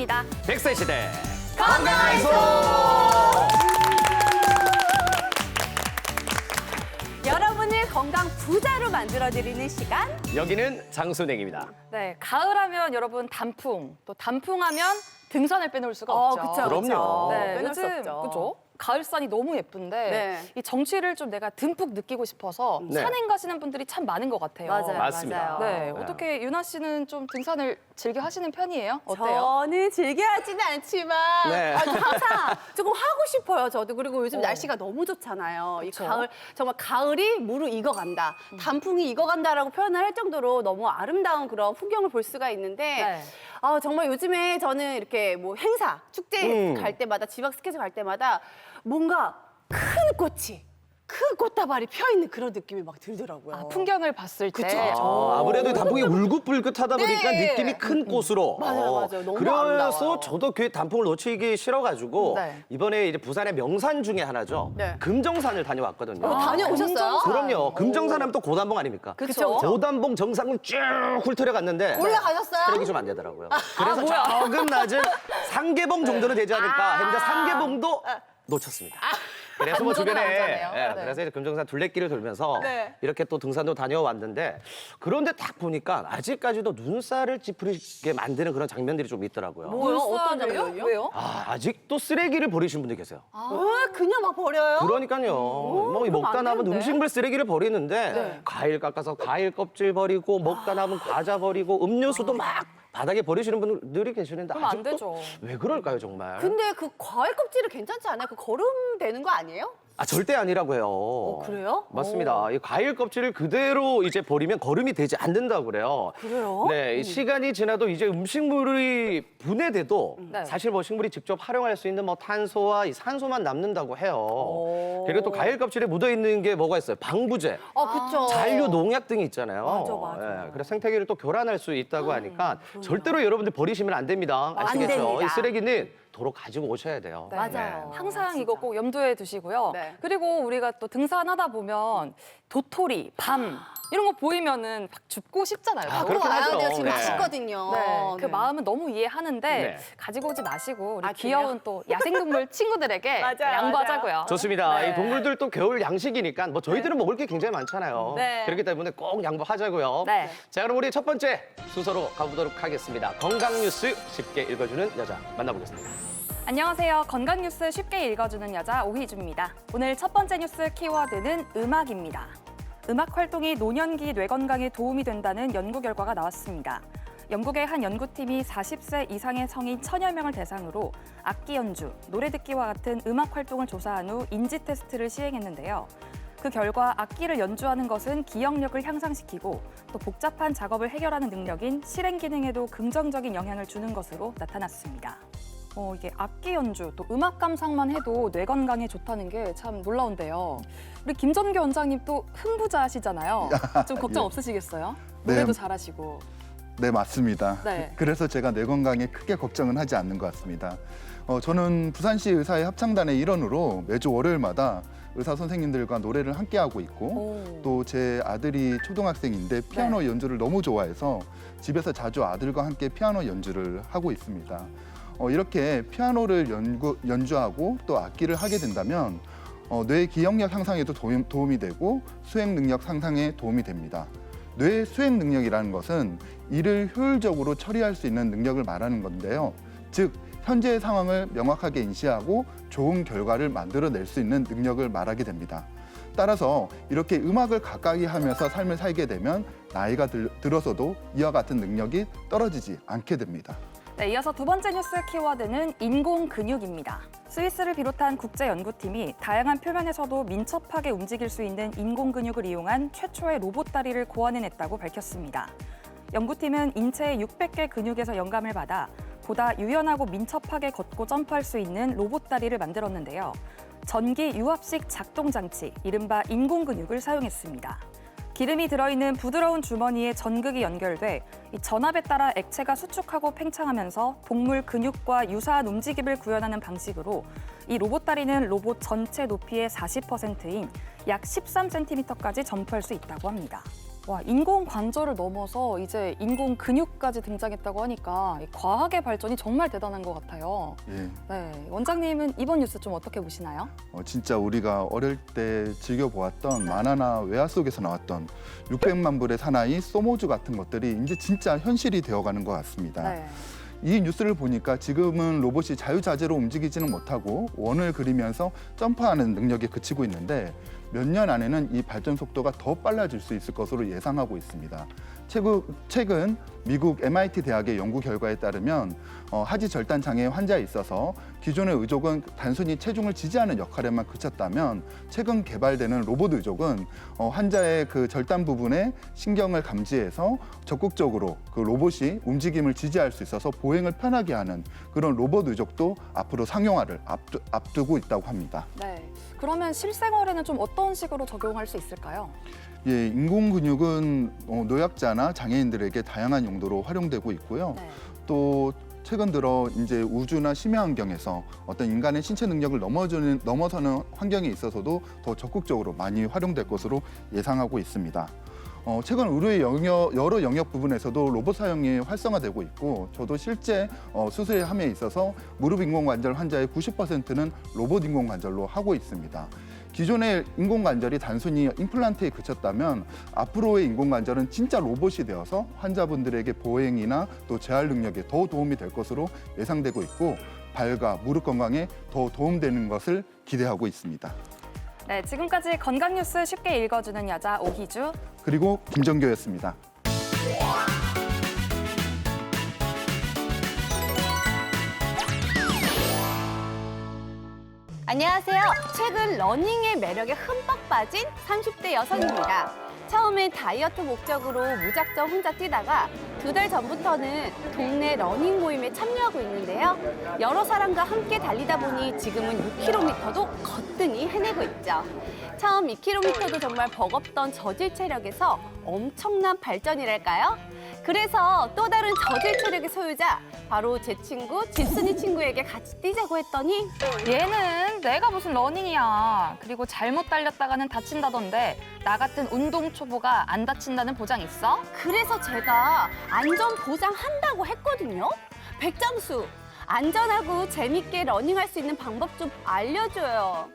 시작합니다. 100세 시대 건강하이소! 여러분을 건강 부자로 만들어드리는 시간. 여기는 장순행입니다. 네, 가을하면 여러분 단풍, 또 단풍하면 등산을 빼놓을 수가 없죠. 그쵸, 그럼요. 그쵸. 네, 빼놓을 수 요즘 없죠. 그죠? 가을산이 너무 예쁜데 네. 이 정취를 좀 내가 듬뿍 느끼고 싶어서 네. 산행 가시는 분들이 참 많은 것 같아요. 맞아요. 맞습니다. 네, 네. 어떻게 유나 씨는 좀 등산을 즐겨 하시는 편이에요? 어때요? 저는 즐겨하지는 않지만 네. 좀 항상 조금 하고 싶어요. 저도. 그리고 요즘 어. 날씨가 너무 좋잖아요. 그쵸. 이 가을 정말 가을이 무르익어간다. 단풍이 익어간다라고 표현을 할 정도로 너무 아름다운 그런 풍경을 볼 수가 있는데 네. 정말 요즘에 저는 이렇게 뭐 행사, 축제 음. 갈 때마다 지방 스케줄 갈 때마다 뭔가 큰 꽃다발이 펴 있는 그런 느낌이 막 들더라고요. 아, 풍경을 봤을 때. 그쵸. 아무래도 단풍이 울긋불긋하다 보니까 네. 느낌이 큰 꽃으로. 맞아요. 너무 그래서 아름다워요. 저도 그 단풍을 놓치기 싫어가지고 네. 이번에 이제 부산의 명산 중에 하나죠. 네. 금정산을 다녀왔거든요. 다녀오셨어요? 그럼요. 금정산 하면 또 고단봉 아닙니까? 그쵸. 고단봉 정상을 쭉 훑으려 갔는데 올라가셨어요? 체력이 좀 안 되더라고요. 그래서 뭐야? 조금 낮은 상계봉 정도는 되지 않을까 했는데 상계봉도 놓쳤습니다. 그래서 뭐 주변에 안전하잖아요. 네. 그래서 이제 금정산 둘레길을 돌면서 네. 이렇게 또 등산도 다녀왔는데 그런데 딱 보니까 아직까지도 눈살을 찌푸리게 만드는 그런 장면들이 좀 있더라고요. 뭐요? 어떤 물살을요? 장면이요? 왜요? 아직도 쓰레기를 버리시는 분들 계세요. 왜 그냥 막 버려요? 그러니까요. 뭐 그럼 먹다 안 남은 되는데. 음식물 쓰레기를 버리는데 네. 과일 깎아서 과일 껍질 버리고 먹다 남은 과자 버리고 음료수도 막 바닥에 버리시는 분들이 계시는데 그럼 안 아직도 되죠. 왜 그럴까요 정말? 근데 그 과일 껍질은 괜찮지 않아요? 그 거름 되는 거 아니에요? 절대 아니라고 해요. 그래요? 맞습니다. 이 과일 껍질을 그대로 이제 버리면 거름이 되지 않는다고 그래요. 그래요? 네, 이 시간이 지나도 이제 음식물이 분해돼도 네. 사실 뭐 식물이 직접 활용할 수 있는 뭐 탄소와 이 산소만 남는다고 해요. 그리고 또 과일 껍질에 묻어 있는 게 뭐가 있어요? 방부제. 그쵸. 잔류, 농약 등이 있잖아요. 맞아. 그래서 생태계를 또 교란할 수 있다고 하니까 절대로 여러분들 버리시면 안 됩니다. 아시겠죠? 됩니다. 이 쓰레기는 도로 가지고 오셔야 돼요. 네. 맞아요. 항상 이거 꼭 염두에 두시고요. 네. 그리고 우리가 또 등산하다 보면 도토리, 밤 이런 거 보이면은 막 줍고 싶잖아요. 아, 또. 그렇긴 와야 하죠. 돼요. 지금 네. 맛있거든요. 네, 그 마음은 너무 이해하는데 네. 가지고 오지 마시고 우리 아, 귀여운 또 야생동물 친구들에게 맞아요, 양보하자고요. 좋습니다. 네. 이 동물들 또 겨울 양식이니까 뭐 저희들은 먹을 게 굉장히 많잖아요. 네. 그렇기 때문에 꼭 양보하자고요. 네. 자, 그럼 우리 첫 번째 순서로 가보도록 하겠습니다. 건강 뉴스 쉽게 읽어주는 여자 만나보겠습니다. 안녕하세요. 건강 뉴스 쉽게 읽어주는 여자 오희주입니다. 오늘 첫 번째 뉴스 키워드는 음악입니다. 음악 활동이 노년기 뇌 건강에 도움이 된다는 연구 결과가 나왔습니다. 영국의 한 연구팀이 40세 이상의 성인 1000여 명을 대상으로 악기 연주, 노래 듣기와 같은 음악 활동을 조사한 후 인지 테스트를 시행했는데요. 그 결과 악기를 연주하는 것은 기억력을 향상시키고 또 복잡한 작업을 해결하는 능력인 실행 기능에도 긍정적인 영향을 주는 것으로 나타났습니다. 이게 악기 연주, 또 음악 감상만 해도 뇌 건강에 좋다는 게 참 놀라운데요. 우리 김전교 원장님 또 흥부자시잖아요. 좀 걱정 예. 없으시겠어요? 네. 노래도 잘하시고. 네, 맞습니다. 네. 그래서 제가 뇌 건강에 크게 걱정은 하지 않는 것 같습니다. 저는 부산시 의사의 합창단의 일원으로 매주 월요일마다 의사 선생님들과 노래를 함께 하고 있고 오. 또 제 아들이 초등학생인데 피아노 네. 연주를 너무 좋아해서 집에서 자주 아들과 함께 피아노 연주를 하고 있습니다. 이렇게 피아노를 연주하고 또 악기를 하게 된다면 뇌 기억력 향상에도 도움이 되고 수행 능력 상상에 도움이 됩니다. 뇌 수행 능력이라는 것은 일을 효율적으로 처리할 수 있는 능력을 말하는 건데요. 즉, 현재의 상황을 명확하게 인지하고 좋은 결과를 만들어낼 수 있는 능력을 말하게 됩니다. 따라서 이렇게 음악을 가까이 하면서 삶을 살게 되면 나이가 들어서도 이와 같은 능력이 떨어지지 않게 됩니다. 네, 이어서 두 번째 뉴스 키워드는 인공 근육입니다. 스위스를 비롯한 국제 연구팀이 다양한 표면에서도 민첩하게 움직일 수 있는 인공 근육을 이용한 최초의 로봇 다리를 고안해냈다고 밝혔습니다. 연구팀은 인체의 600개 근육에서 영감을 받아 보다 유연하고 민첩하게 걷고 점프할 수 있는 로봇 다리를 만들었는데요. 전기 유압식 작동 장치, 이른바 인공 근육을 사용했습니다. 기름이 들어있는 부드러운 주머니에 전극이 연결돼 이 전압에 따라 액체가 수축하고 팽창하면서 동물 근육과 유사한 움직임을 구현하는 방식으로 이 로봇 다리는 로봇 전체 높이의 40%인 약 13cm까지 점프할 수 있다고 합니다. 와, 인공 관절을 넘어서 이제 인공 근육까지 등장했다고 하니까 이 과학의 발전이 정말 대단한 것 같아요. 예. 네, 원장님은 이번 뉴스 좀 어떻게 보시나요? 진짜 우리가 어릴 때 즐겨보았던 만화나 외화 속에서 나왔던 600만 불의 사나이, 소모즈 같은 것들이 이제 진짜 현실이 되어가는 것 같습니다. 네. 이 뉴스를 보니까 지금은 로봇이 자유자재로 움직이지는 못하고 원을 그리면서 점프하는 능력에 그치고 있는데 몇 년 안에는 이 발전 속도가 더 빨라질 수 있을 것으로 예상하고 있습니다. 최근 미국 MIT 대학의 연구 결과에 따르면 하지 절단 장애 환자에 있어서 기존의 의족은 단순히 체중을 지지하는 역할에만 그쳤다면 최근 개발되는 로봇 의족은 환자의 그 절단 부분에 신경을 감지해서 적극적으로 그 로봇이 움직임을 지지할 수 있어서 보행을 편하게 하는 그런 로봇 의족도 앞으로 상용화를 앞두고 있다고 합니다. 네. 그러면 실생활에는 좀 어떤 식으로 적용할 수 있을까요? 예, 인공 근육은 노약자나 장애인들에게 다양한 용도로 활용되고 있고요. 네. 또 최근 들어 이제 우주나 심야 환경에서 어떤 인간의 신체 능력을 넘어서는 환경에 있어서도 더 적극적으로 많이 활용될 것으로 예상하고 있습니다. 최근 의료의 여러 영역 부분에서도 로봇 사용이 활성화되고 있고 저도 실제 수술함에 있어서 무릎 인공관절 환자의 90%는 로봇 인공관절로 하고 있습니다. 기존의 인공관절이 단순히 임플란트에 그쳤다면 앞으로의 인공관절은 진짜 로봇이 되어서 환자분들에게 보행이나 또 재활 능력에 더 도움이 될 것으로 예상되고 있고 발과 무릎 건강에 더 도움되는 것을 기대하고 있습니다. 네, 지금까지 건강 뉴스 쉽게 읽어주는 여자 오희주. 그리고 김정교였습니다. 안녕하세요. 최근 러닝의 매력에 흠뻑 빠진 30대 여성입니다. 처음엔 다이어트 목적으로 무작정 혼자 뛰다가 2달 전부터는 동네 러닝 모임에 참여하고 있는데요. 여러 사람과 함께 달리다 보니 지금은 6km도 거뜬히 해내고 있죠. 처음 2km도 정말 버겁던 저질 체력에서 엄청난 발전이랄까요? 그래서 또 다른 저질 체력의 소유자, 바로 제 친구 지순이 친구에게 같이 뛰자고 했더니 얘는 내가 무슨 러닝이야. 그리고 잘못 달렸다가는 다친다던데 나 같은 운동 초보가 안 다친다는 보장 있어? 그래서 제가 안전 보장한다고 했거든요. 백장수, 안전하고 재밌게 러닝할 수 있는 방법 좀 알려줘요.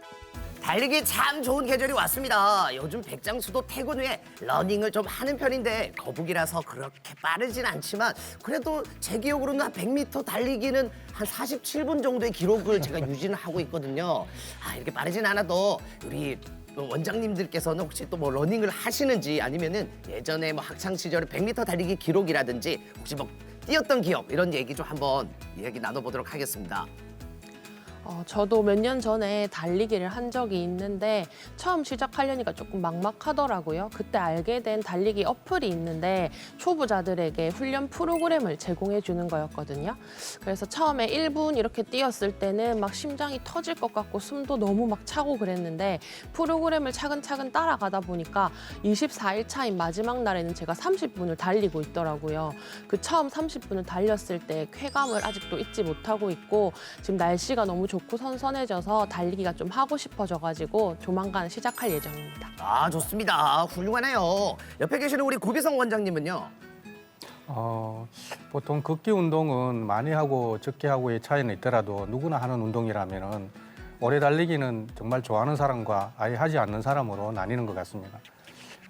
달리기 참 좋은 계절이 왔습니다. 요즘 백장수도 퇴근 후에 러닝을 좀 하는 편인데 거북이라서 그렇게 빠르진 않지만 그래도 제 기억으로는 한 100m 달리기는 한 47분 정도의 기록을 제가 유지는 하고 있거든요. 이렇게 빠르진 않아도 우리 원장님들께서는 혹시 또 뭐 러닝을 하시는지 아니면은 예전에 뭐 학창 시절에 100m 달리기 기록이라든지 혹시 뭐 뛰었던 기억 이런 얘기 좀 한번 이야기 나눠보도록 하겠습니다. 저도 몇 년 전에 달리기를 한 적이 있는데 처음 시작하려니까 조금 막막하더라고요. 그때 알게 된 달리기 어플이 있는데 초보자들에게 훈련 프로그램을 제공해 주는 거였거든요. 그래서 처음에 1분 이렇게 뛰었을 때는 막 심장이 터질 것 같고 숨도 너무 막 차고 그랬는데 프로그램을 차근차근 따라가다 보니까 24일 차인 마지막 날에는 제가 30분을 달리고 있더라고요. 그 처음 30분을 달렸을 때 쾌감을 아직도 잊지 못하고 있고 지금 날씨가 너무 좋고 선선해져서 달리기가 좀 하고 싶어져가지고 조만간 시작할 예정입니다. 좋습니다. 훌륭하네요. 옆에 계시는 우리 고비성 원장님은요? 보통 걷기 운동은 많이 하고 적게 하고의 차이는 있더라도 누구나 하는 운동이라면은 오래 달리기는 정말 좋아하는 사람과 아예 하지 않는 사람으로 나뉘는 것 같습니다.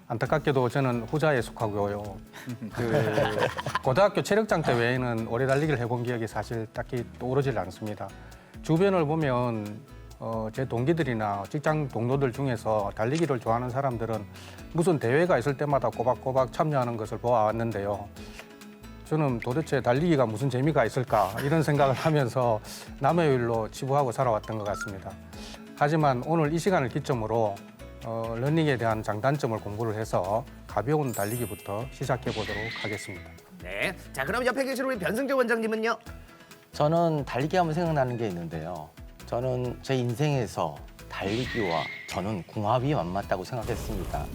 안타깝게도 저는 후자에 속하고요. 고등학교 체력장 때 외에는 오래 달리기를 해본 기억이 사실 딱히 떠오르질 않습니다. 주변을 보면 제 동기들이나 직장 동료들 중에서 달리기를 좋아하는 사람들은 무슨 대회가 있을 때마다 꼬박꼬박 참여하는 것을 보아왔는데요. 저는 도대체 달리기가 무슨 재미가 있을까 이런 생각을 하면서 남의 일로 치부하고 살아왔던 것 같습니다. 하지만 오늘 이 시간을 기점으로 러닝에 대한 장단점을 공부를 해서 가벼운 달리기부터 시작해 보도록 하겠습니다. 네. 자, 그럼 옆에 계시는 우리 변승재 원장님은요? 저는 달리기 하면 생각나는 게 있는데요. 저는 제 인생에서 달리기와 저는 궁합이 안 맞다고 생각했습니다.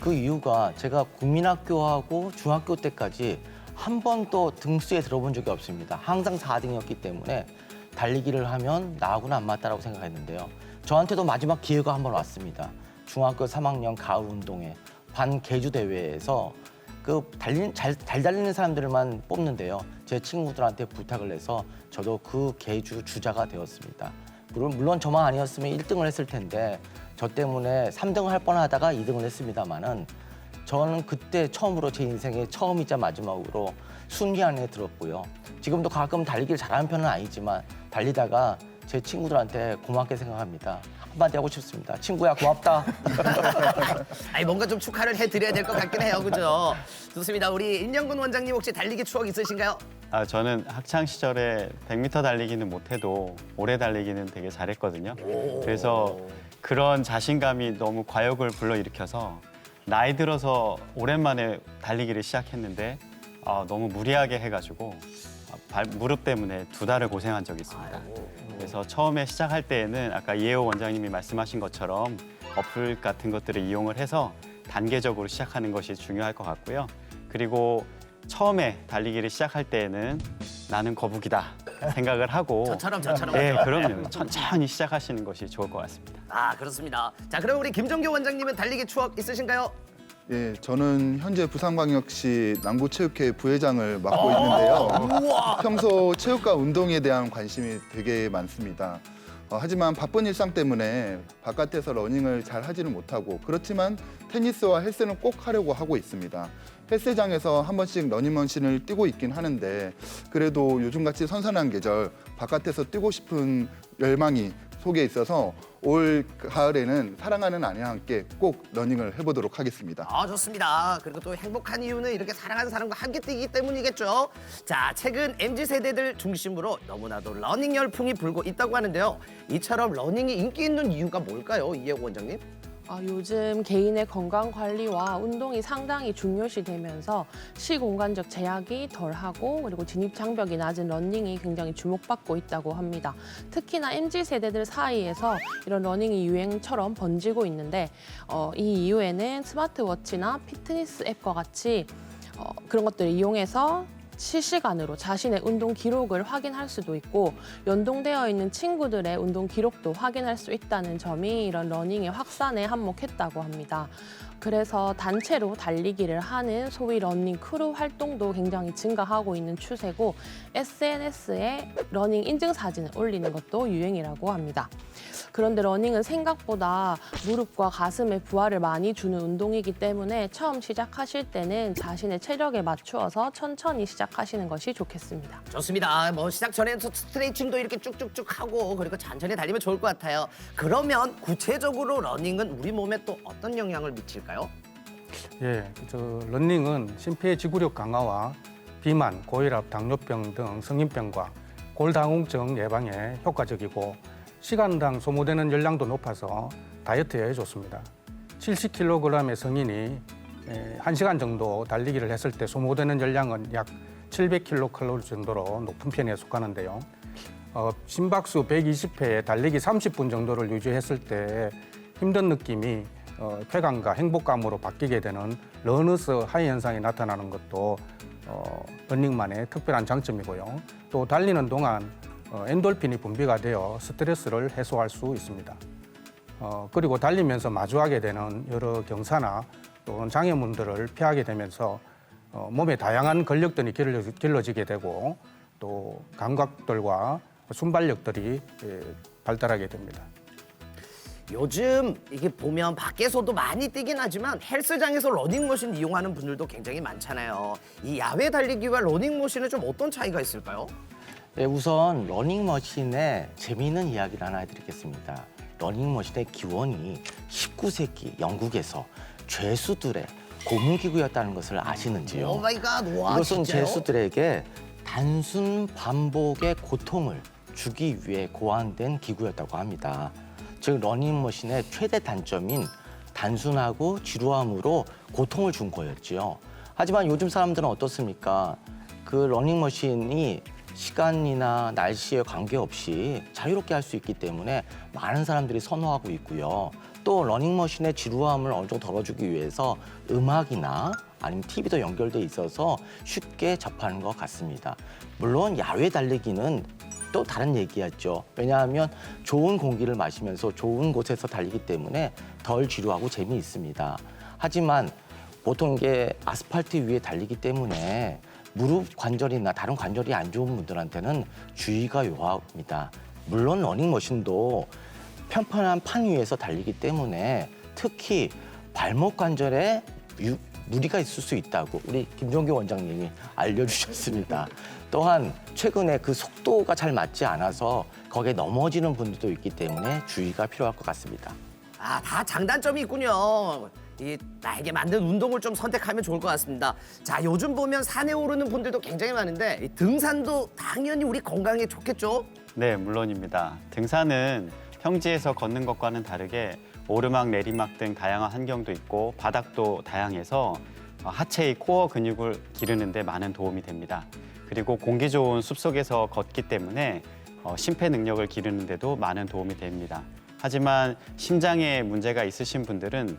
그 이유가 제가 국민학교하고 중학교 때까지 한 번도 등수에 들어본 적이 없습니다. 항상 4등이었기 때문에 달리기를 하면 나하고는 안 맞다라고 생각했는데요. 저한테도 마지막 기회가 한 번 왔습니다. 중학교 3학년 가을 운동회 반 계주 대회에서 잘 달리는 사람들만 뽑는데요. 제 친구들한테 부탁을 해서 저도 그 계주 주자가 되었습니다. 물론 저만 아니었으면 1등을 했을 텐데 저 때문에 3등을 할 뻔하다가 2등을 했습니다만은 저는 그때 처음으로 제 인생의 처음이자 마지막으로 순위 안에 들었고요. 지금도 가끔 달리기를 잘하는 편은 아니지만 달리다가 제 친구들한테 고맙게 생각합니다. 한마디 하고 싶습니다. 친구야 고맙다. 아니 뭔가 좀 축하를 해드려야 될 것 같긴 해요, 그죠? 좋습니다. 우리 임영근 원장님 혹시 달리기 추억 있으신가요? 저는 학창 시절에 100m 달리기는 못해도 오래 달리기는 되게 잘했거든요. 그래서 그런 자신감이 너무 과욕을 불러일으켜서 나이 들어서 오랜만에 달리기를 시작했는데 너무 무리하게 해가지고 무릎 때문에 2달을 고생한 적이 있습니다. 그래서 처음에 시작할 때에는 아까 이혜호 원장님이 말씀하신 것처럼 어플 같은 것들을 이용을 해서 단계적으로 시작하는 것이 중요할 것 같고요. 그리고 처음에 달리기를 시작할 때에는 나는 거북이다 생각을 하고 저처럼. 네, 그럼요. 천천히 시작하시는 것이 좋을 것 같습니다. 아, 그렇습니다. 자, 그럼 우리 김정교 원장님은 달리기 추억 있으신가요? 예, 저는 현재 부산광역시 남구체육회 부회장을 맡고 있는데요. 평소 체육과 운동에 대한 관심이 되게 많습니다. 하지만 바쁜 일상 때문에 바깥에서 러닝을 잘 하지는 못하고 그렇지만 테니스와 헬스는 꼭 하려고 하고 있습니다. 헬스장에서 한 번씩 러닝머신을 뛰고 있긴 하는데 그래도 요즘같이 선선한 계절 바깥에서 뛰고 싶은 열망이 속에 있어서 올 가을에는 사랑하는 아내와 함께 꼭 러닝을 해보도록 하겠습니다. 좋습니다. 그리고 또 행복한 이유는 이렇게 사랑하는 사람과 함께 뛰기 때문이겠죠. 자, 최근 MZ세대들 중심으로 너무나도 러닝 열풍이 불고 있다고 하는데요. 이처럼 러닝이 인기 있는 이유가 뭘까요, 이혜호 원장님? 요즘 개인의 건강 관리와 운동이 상당히 중요시 되면서 시공간적 제약이 덜하고 그리고 진입 장벽이 낮은 러닝이 굉장히 주목받고 있다고 합니다. 특히나 MZ세대들 사이에서 이런 러닝이 유행처럼 번지고 있는데 이 이후에는 스마트워치나 피트니스 앱과 같이 그런 것들을 이용해서 실시간으로 자신의 운동 기록을 확인할 수도 있고 연동되어 있는 친구들의 운동 기록도 확인할 수 있다는 점이 이런 러닝의 확산에 한몫했다고 합니다. 그래서 단체로 달리기를 하는 소위 러닝 크루 활동도 굉장히 증가하고 있는 추세고 SNS에 러닝 인증 사진을 올리는 것도 유행이라고 합니다. 그런데 러닝은 생각보다 무릎과 가슴에 부하를 많이 주는 운동이기 때문에 처음 시작하실 때는 자신의 체력에 맞추어서 천천히 시작하시는 것이 좋겠습니다. 좋습니다. 뭐 시작 전에 스트레칭도 이렇게 쭉쭉쭉 하고 그리고 천천히 달리면 좋을 것 같아요. 그러면 구체적으로 러닝은 우리 몸에 또 어떤 영향을 미칠까요? 예, 러닝은 심폐지구력 강화와 비만, 고혈압, 당뇨병 등 성인병과 골다공증 예방에 효과적이고 시간당 소모되는 열량도 높아서 다이어트에 좋습니다. 70kg의 성인이 1시간 정도 달리기를 했을 때 소모되는 열량은 약 700kcal 정도로 높은 편에 속하는데요. 심박수 120회에 달리기 30분 정도를 유지했을 때 힘든 느낌이 쾌감과 행복감으로 바뀌게 되는 러너스 하이 현상이 나타나는 것도 러닝만의 특별한 장점이고요. 또 달리는 동안 엔돌핀이 분비가 되어 스트레스를 해소할 수 있습니다. 그리고 달리면서 마주하게 되는 여러 경사나 또는 장애물들을 피하게 되면서 몸의 다양한 근력들이 길러지게 되고 또 감각들과 순발력들이 발달하게 됩니다. 요즘 이게 보면 밖에서도 많이 뛰긴 하지만 헬스장에서 러닝머신 이용하는 분들도 굉장히 많잖아요. 이 야외 달리기와 러닝머신은 좀 어떤 차이가 있을까요? 네, 우선 러닝머신의 재미있는 이야기를 하나 해드리겠습니다. 러닝머신의 기원이 19세기 영국에서 죄수들의 고문기구였다는 것을 아시는지요? 오 마이 갓, 와, 이것은 진짜요? 죄수들에게 단순 반복의 고통을 주기 위해 고안된 기구였다고 합니다. 즉 러닝머신의 최대 단점인 단순하고 지루함으로 고통을 준 거였지요. 하지만 요즘 사람들은 어떻습니까? 그 러닝머신이 시간이나 날씨에 관계없이 자유롭게 할 수 있기 때문에 많은 사람들이 선호하고 있고요. 또 러닝머신의 지루함을 어느 정도 덜어주기 위해서 음악이나 아니면 TV도 연결돼 있어서 쉽게 접하는 것 같습니다. 물론 야외 달리기는 또 다른 얘기였죠. 왜냐하면 좋은 공기를 마시면서 좋은 곳에서 달리기 때문에 덜 지루하고 재미있습니다. 하지만 보통 이게 아스팔트 위에 달리기 때문에 무릎 관절이나 다른 관절이 안 좋은 분들한테는 주의가 요합니다. 물론 러닝머신도 편편한 판 위에서 달리기 때문에 특히 발목 관절에 무리가 있을 수 있다고 우리 김종규 원장님이 알려주셨습니다. 또한 최근에 그 속도가 잘 맞지 않아서 거기에 넘어지는 분들도 있기 때문에 주의가 필요할 것 같습니다. 아, 다 장단점이 있군요. 이 나에게 맞는 운동을 좀 선택하면 좋을 것 같습니다. 자, 요즘 보면 산에 오르는 분들도 굉장히 많은데 이 등산도 당연히 우리 건강에 좋겠죠? 네, 물론입니다. 등산은 평지에서 걷는 것과는 다르게 오르막, 내리막 등 다양한 환경도 있고 바닥도 다양해서 하체의 코어 근육을 기르는 데 많은 도움이 됩니다. 그리고 공기 좋은 숲속에서 걷기 때문에 심폐 능력을 기르는 데도 많은 도움이 됩니다. 하지만 심장에 문제가 있으신 분들은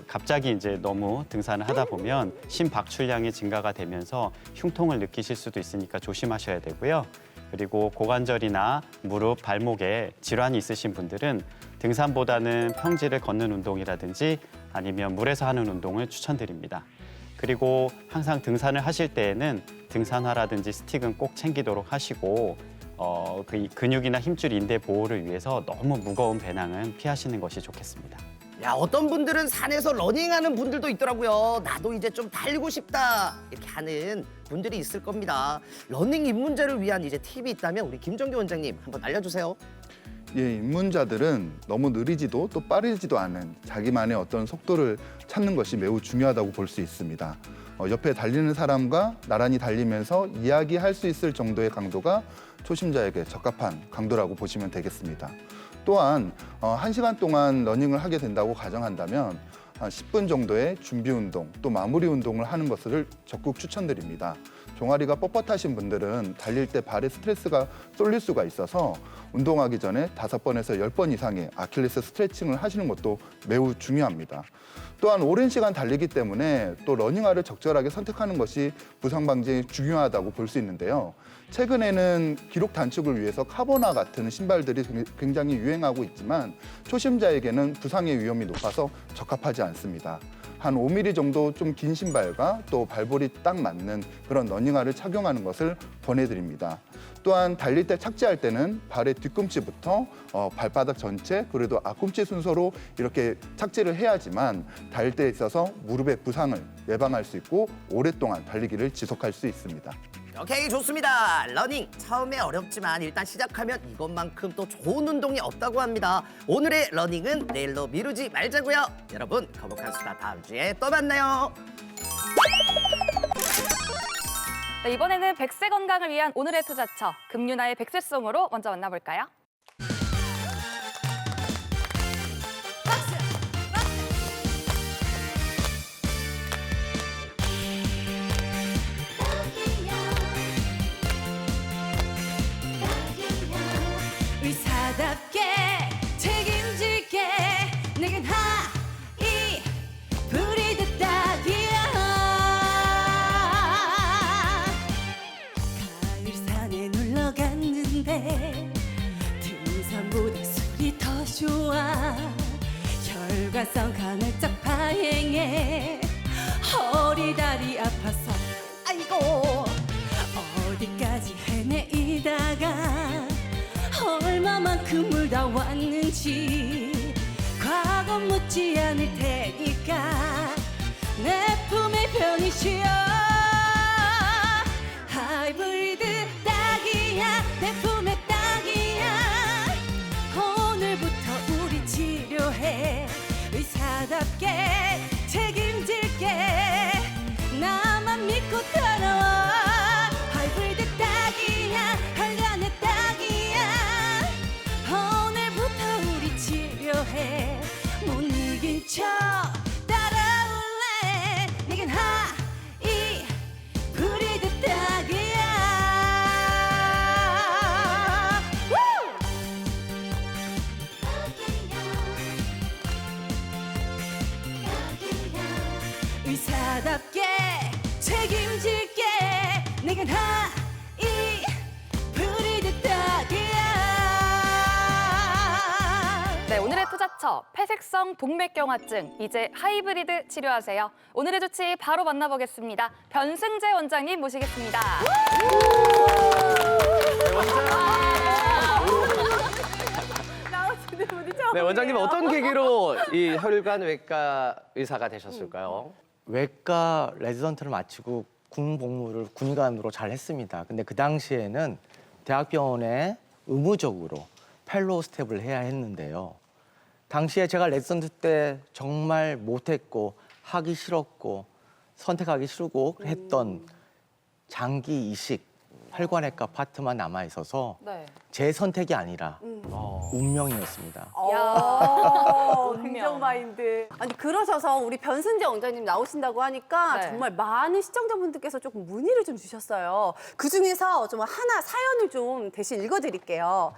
갑자기 이제 너무 등산을 하다 보면 심박출량이 증가가 되면서 흉통을 느끼실 수도 있으니까 조심하셔야 되고요. 그리고 고관절이나 무릎, 발목에 질환이 있으신 분들은 등산보다는 평지를 걷는 운동이라든지 아니면 물에서 하는 운동을 추천드립니다. 그리고 항상 등산을 하실 때에는 등산화라든지 스틱은 꼭 챙기도록 하시고 그 근육이나 힘줄 인대 보호를 위해서 너무 무거운 배낭은 피하시는 것이 좋겠습니다. 야, 어떤 분들은 산에서 러닝하는 분들도 있더라고요. 나도 이제 좀 달리고 싶다 이렇게 하는 분들이 있을 겁니다. 러닝 입문자를 위한 이제 팁이 있다면 우리 김정규 원장님 한번 알려주세요. 예, 입문자들은 너무 느리지도 또 빠르지도 않은 자기만의 어떤 속도를 찾는 것이 매우 중요하다고 볼 수 있습니다. 옆에 달리는 사람과 나란히 달리면서 이야기할 수 있을 정도의 강도가 초심자에게 적합한 강도라고 보시면 되겠습니다. 또한 1시간 동안 러닝을 하게 된다고 가정한다면 한 10분 정도의 준비 운동 또 마무리 운동을 하는 것을 적극 추천드립니다. 종아리가 뻣뻣하신 분들은 달릴 때 발에 스트레스가 쏠릴 수가 있어서 운동하기 전에 5번에서 10번 이상의 아킬레스 스트레칭을 하시는 것도 매우 중요합니다. 또한 오랜 시간 달리기 때문에 또 러닝화를 적절하게 선택하는 것이 부상 방지에 중요하다고 볼 수 있는데요. 최근에는 기록 단축을 위해서 카보나 같은 신발들이 굉장히 유행하고 있지만 초심자에게는 부상의 위험이 높아서 적합하지 않습니다. 한 5mm 정도 좀 긴 신발과 또 발볼이 딱 맞는 그런 러닝화를 착용하는 것을 권해드립니다. 또한 달릴 때 착지할 때는 발의 뒤꿈치부터 발바닥 전체 그리고 앞꿈치 순서로 이렇게 착지를 해야지만 달릴 때 있어서 무릎의 부상을 예방할 수 있고 오랫동안 달리기를 지속할 수 있습니다. 오케이, 좋습니다. 러닝 처음에 어렵지만 일단 시작하면 이것만큼 또 좋은 운동이 없다고 합니다. 오늘의 러닝은 내일로 미루지 말자고요. 여러분, 거북한 수다 다음 주에 또 만나요. 네, 이번에는 100세 건강을 위한 오늘의 투자처 금유나의 100세송으로 먼저 만나볼까요? 의사답게 책임질게 내겐 하이 브리드 딱이야. 가을 산에 놀러 갔는데 등산보다 술이 더 좋아. 혈관성 간헐적 파행에 허리 다리 아파서 아이고 어디까지 헤매이다가 얼마만큼 울다 왔는지 과거 묻지 않을 테니까 내 품에 편히 쉬어. 하이브리드 딱이야 내 품에 딱이야. 오늘부터 우리 치료해. 의사답게 책임질게 나만 믿고 따라와. 하이브리드 딱이야 혈관에 딱이야. 오늘부터 우리 치료해. 못 이긴 척 따라올래. 내겐 하이 브리드 딱이야. 의사답게 책임질게 내겐 하이 브리드 딱이야. 네, 오늘의 투자처 상처, 폐색성 동맥경화증, 이제 하이브리드 치료하세요. 오늘의 조치 바로 만나보겠습니다. 변승재 원장님 모시겠습니다. 네, 원장님 어떤 계기로 이 혈관 외과 의사가 되셨을까요? 외과 레지던트를 마치고 군 복무를 군의관으로 잘 했습니다. 근데 그 당시에는 대학병원에 의무적으로 펠로우 스텝을 해야 했는데요. 당시에 제가 레지던트 때 정말 못했고 하기 싫었고 선택하기 싫고 했던 장기 이식 혈관외과 파트만 남아 있어서 네. 제 선택이 아니라 운명이었습니다. 긍정 마인드. 아니 그러셔서 우리 변승재 원장님 나오신다고 하니까 네. 정말 많은 시청자분들께서 조금 문의를 좀 주셨어요. 그 중에서 좀 하나 사연을 좀 대신 읽어드릴게요.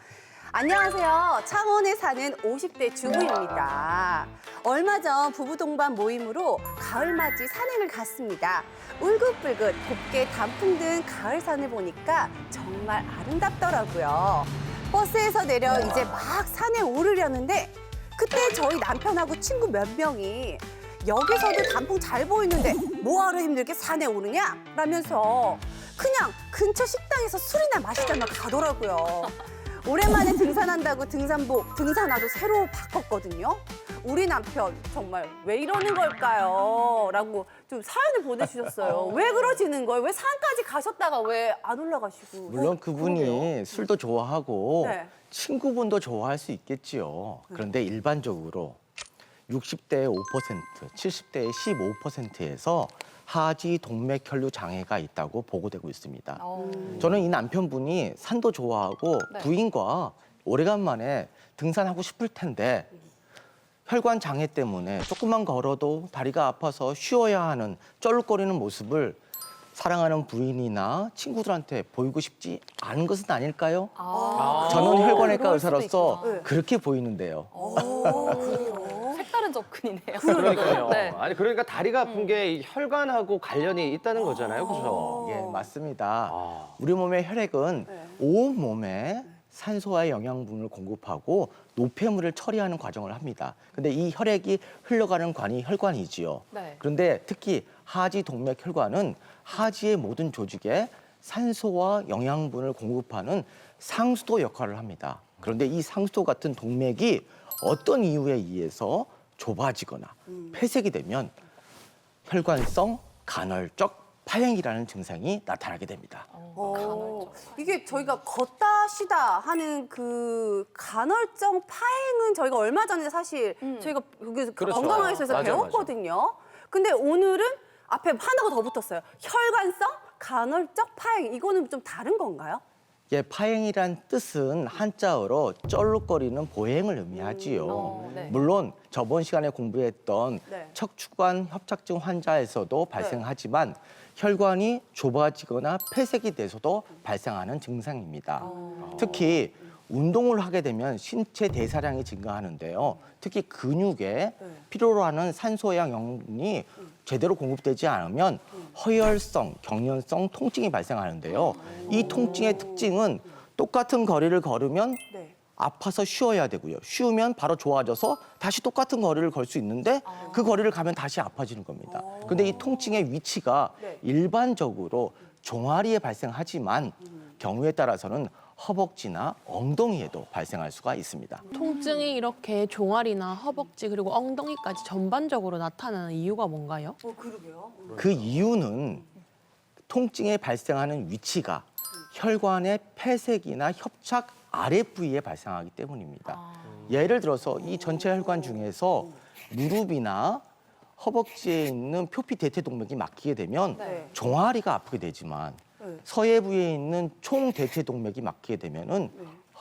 안녕하세요. 창원에 사는 50대 주부입니다. 얼마 전 부부 동반 모임으로 가을맞이 산행을 갔습니다. 울긋불긋 곱게 단풍 든 가을산을 보니까 정말 아름답더라고요. 버스에서 내려 이제 막 산에 오르려는데 그때 저희 남편하고 친구 몇 명이 여기서도 단풍 잘 보이는데 뭐하러 힘들게 산에 오르냐? 라면서 그냥 근처 식당에서 술이나 마시다가 가더라고요. 오랜만에 등산한다고 등산화도 새로 바꿨거든요. 우리 남편 정말 왜 이러는 걸까요? 라고 좀 사연을 보내주셨어요. 왜 그러시는 거예요? 왜 산까지 가셨다가 왜 안 올라가시고? 물론 그분이 술도 좋아하고 네. 친구분도 좋아할 수 있겠지요. 그런데 일반적으로 60대의 5%, 70대의 15%에서 하지 동맥혈류 장애가 있다고 보고되고 있습니다. 저는 이 남편분이 산도 좋아하고 네. 부인과 오래간만에 등산하고 싶을 텐데 혈관 장애 때문에 조금만 걸어도 다리가 아파서 쉬어야 하는 쩔룩거리는 모습을 사랑하는 부인이나 친구들한테 보이고 싶지 않은 것은 아닐까요? 저는 혈관외과 그럴 수도 의사로서 있구나. 네. 그렇게 보이는데요. 색다른 접근이네요. 그러니까요. 네. 아니 그러니까 다리가 아픈 게 이 혈관하고 관련이 있다는 거잖아요, 그죠? 예, 맞습니다. 아. 우리 몸의 혈액은 네. 온 몸에 산소와 영양분을 공급하고 노폐물을 처리하는 과정을 합니다. 근데 이 혈액이 흘러가는 관이 혈관이지요. 네. 그런데 특히 하지 동맥 혈관은 하지의 모든 조직에 산소와 영양분을 공급하는 상수도 역할을 합니다. 그런데 이 상수도 같은 동맥이 어떤 이유에 의해서 좁아지거나 폐색이 되면 혈관성 간헐적 파행이라는 증상이 나타나게 됩니다. 이게 저희가 걷다 쉬다 하는 그 간헐적 파행은 저희가 얼마 전에 사실 저희가 여기서 그렇죠. 건강학에서 맞아요, 배웠거든요. 근데 오늘은 앞에 하나가 더 붙었어요. 혈관성 간헐적 파행. 이거는 좀 다른 건가요? 예, 파행이란 뜻은 한자어로 쩔룩거리는 보행을 의미하지요. 네. 물론 저번 시간에 공부했던 네. 척추관 협착증 환자에서도 발생하지만 혈관이 좁아지거나 폐색이 돼서도 발생하는 증상입니다. 특히 운동을 하게 되면 신체 대사량이 증가하는데요. 특히 근육에 필요로 하는 산소와 영양분이 제대로 공급되지 않으면 허혈성, 경련성 통증이 발생하는데요. 이 통증의 특징은 똑같은 거리를 걸으면 네. 아파서 쉬어야 되고요. 쉬우면 바로 좋아져서 다시 똑같은 거리를 걸 수 있는데 그 거리를 가면 다시 아파지는 겁니다. 그런데 이 통증의 위치가 네. 일반적으로 종아리에 발생하지만 경우에 따라서는 허벅지나 엉덩이에도 발생할 수가 있습니다. 통증이 이렇게 종아리나 허벅지 그리고 엉덩이까지 전반적으로 나타나는 이유가 뭔가요? 그러게요. 그 이유는 통증에 발생하는 위치가 혈관의 폐색이나 협착 아래 부위에 발생하기 때문입니다. 예를 들어서 이 전체 혈관 중에서 무릎이나 허벅지에 있는 표피 대퇴동맥이 막히게 되면 네. 종아리가 아프게 되지만 네. 서해부에 있는 총대퇴동맥이 막히게 되면은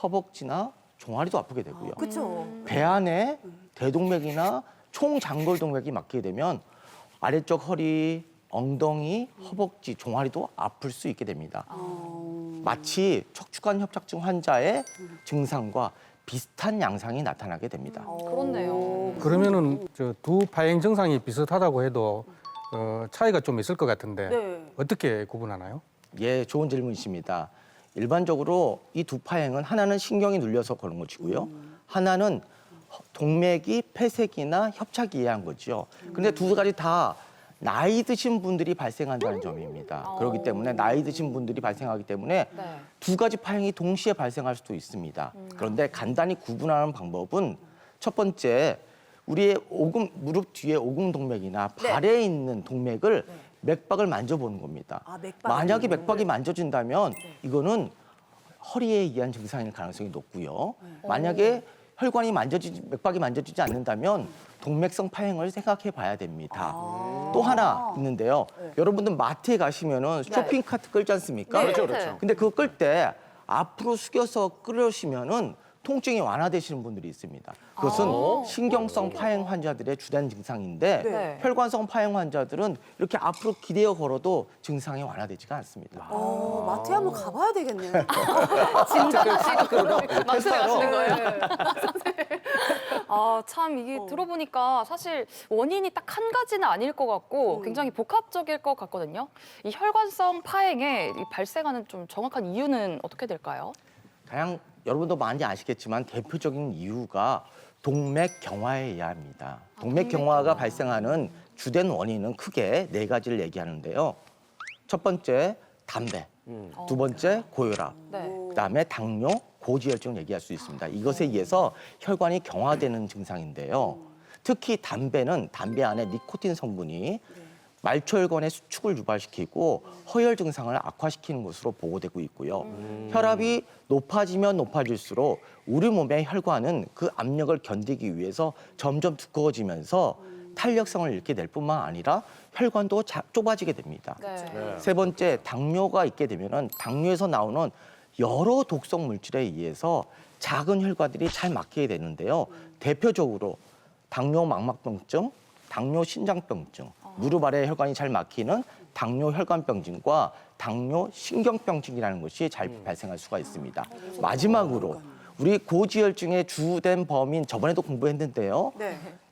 허벅지나 종아리도 아프게 되고요. 그렇죠. 배 안에 대동맥이나 총장골동맥이 막히게 되면 아래쪽 허리, 엉덩이, 허벅지, 종아리도 아플 수 있게 됩니다. 마치 척추관 협착증 환자의 증상과 비슷한 양상이 나타나게 됩니다. 그렇네요. 그러면은 저 두 파행 증상이 비슷하다고 해도 차이가 좀 있을 것 같은데 네. 어떻게 구분하나요? 예, 좋은 질문이십니다. 일반적으로 이 두 파행은 하나는 신경이 눌려서 그런 것이고요. 하나는 동맥이 폐색이나 협착이 이해한 거죠. 근데 두 가지 다 나이 드신 분들이 발생한다는 점입니다. 그렇기 때문에 나이 드신 분들이 발생하기 때문에 네. 두 가지 파행이 동시에 발생할 수도 있습니다. 그런데 간단히 구분하는 방법은 첫 번째, 우리의 오금, 무릎 뒤에 오금 동맥이나 발에 있는 동맥을 맥박을 만져보는 겁니다. 만약에 맥박이 만져진다면 이거는 허리에 의한 증상일 가능성이 높고요. 만약에 혈관이 맥박이 만져지지 않는다면 동맥성 파행을 생각해 봐야 됩니다. 또 하나 있는데요. 여러분들 마트에 가시면은 쇼핑 카트 끌지 않습니까? 네. 그렇죠. 근데 그거 끌 때 앞으로 숙여서 끌으시면은 통증이 완화되시는 분들이 있습니다. 그것은 신경성 파행 환자들의 주된 증상인데 네. 혈관성 파행 환자들은 이렇게 앞으로 기대어 걸어도 증상이 완화되지가 않습니다. 마트에 한번 가봐야 되겠네요. 마트에 가시는 거예요? 아, 참 이게 들어보니까 사실 원인이 딱 한 가지는 아닐 것 같고 굉장히 복합적일 것 같거든요. 이 혈관성 파행에 이 발생하는 좀 정확한 이유는 어떻게 될까요? 가장 여러분도 많이 아시겠지만 대표적인 이유가 동맥 경화에 의합니다. 동맥 경화가 발생하는 주된 원인은 크게 네 가지를 얘기하는데요. 첫 번째 담배, 두 번째 고혈압, 네. 그다음에 당뇨, 고지혈증 얘기할 수 있습니다. 이것에 의해서 혈관이 경화되는 증상인데요. 특히 담배는 담배 안에 니코틴 성분이 말초혈관의 수축을 유발시키고 허혈 증상을 악화시키는 것으로 보고되고 있고요. 혈압이 높아지면 높아질수록 우리 몸의 혈관은 그 압력을 견디기 위해서 점점 두꺼워지면서 탄력성을 잃게 될 뿐만 아니라 혈관도 좁아지게 됩니다. 네. 세 번째, 당뇨가 있게 되면은 당뇨에서 나오는 여러 독성 물질에 의해서 작은 혈관들이 잘 막히게 되는데요. 대표적으로 당뇨 망막병증, 당뇨 신장병증, 무릎 아래 혈관이 잘 막히는 당뇨 혈관병증과 당뇨 신경병증이라는 것이 잘 발생할 수가 있습니다. 마지막으로 우리 고지혈증의 주된 범인 저번에도 공부했는데요.